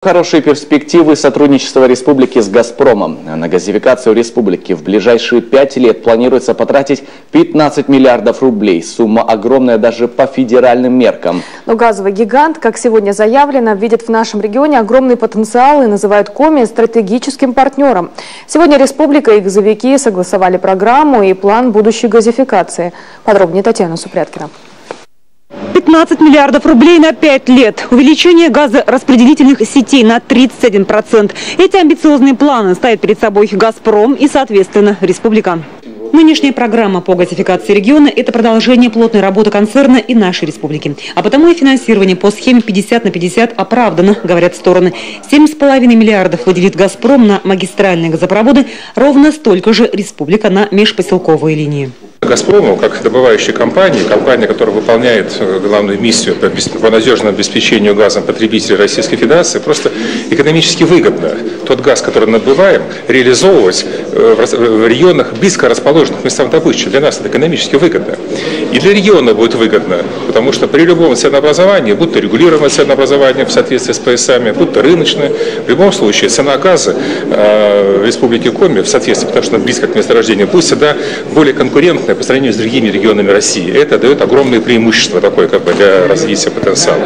Хорошие перспективы сотрудничества республики с «Газпромом». На газификацию республики в ближайшие 5 лет планируется потратить 15 миллиардов рублей. Сумма огромная даже по федеральным меркам. Но газовый гигант, как сегодня заявлено, видит в нашем регионе огромный потенциал и называет Коми стратегическим партнером. Сегодня республика и газовики согласовали программу и план будущей газификации. Подробнее Татьяна Супряткина. 15 миллиардов рублей на 5 лет. Увеличение газораспределительных сетей на 31%. Эти амбициозные планы ставит перед собой «Газпром» и, соответственно, республика. Нынешняя программа по газификации региона – это продолжение плотной работы концерна и нашей республики. А потому и финансирование по схеме 50 на 50 оправдано, говорят стороны. 7,5 миллиардов выделит «Газпром» на магистральные газопроводы, ровно столько же республика на межпоселковые линии. «Газпрому», как добывающей компании, которая выполняет главную миссию по надежному обеспечению газом потребителей Российской Федерации, просто экономически выгодно тот газ, который мы добываем, реализовывать в регионах, близко расположенных местам добычи. Для нас это экономически выгодно. И для региона будет выгодно, потому что при любом ценообразовании, будь то регулируемое ценообразование в соответствии с поясами, будь то рыночное, в любом случае цена газа в Республике Коми в соответствии, потому что она близко к месторождению, будет всегда более конкурентная по сравнению с другими регионами России. Это дает огромное преимущество такое, для развития потенциала.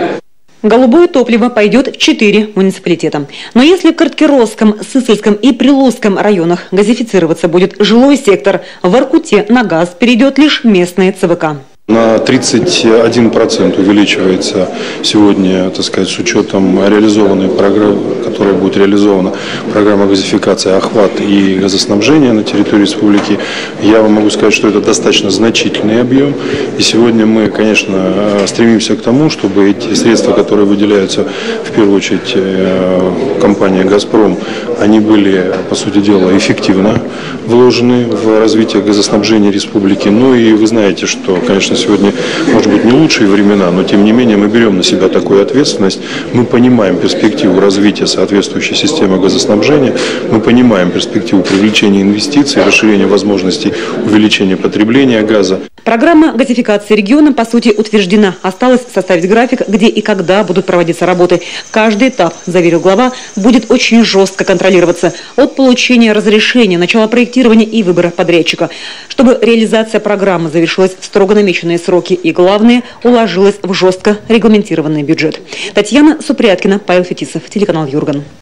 Голубое топливо пойдет в 4 муниципалитета. Но если в Карткировском, Сысольском и Прилузском районах газифицироваться будет жилой сектор, в Воркуте на газ перейдет лишь местная ЦВК. На 31% увеличивается сегодня, так сказать, с учетом реализованной программы, которая будет реализована, программа газификации, охват и газоснабжения на территории республики. Я вам могу сказать, что это достаточно значительный объем. И сегодня мы, конечно, стремимся к тому, чтобы эти средства, которые выделяются в первую очередь компанией «Газпром», они были, по сути дела, эффективно вложены в развитие газоснабжения республики. Ну и вы знаете, что, конечно, сегодня, может быть, не лучшие времена, но тем не менее мы берем на себя такую ответственность. Мы понимаем перспективу развития соответствующей системы газоснабжения, мы понимаем перспективу привлечения инвестиций, расширения возможностей увеличения потребления газа. Программа газификации региона, по сути, утверждена. Осталось составить график, где и когда будут проводиться работы. Каждый этап, заверил глава, будет очень жестко контролироваться. От получения разрешения, начала проектирования и выбора подрядчика. Чтобы реализация программы завершилась в строго намеченные сроки и, главное, уложилась в жестко регламентированный бюджет. Татьяна Супряткина, Павел Фетисов, телеканал Юрган.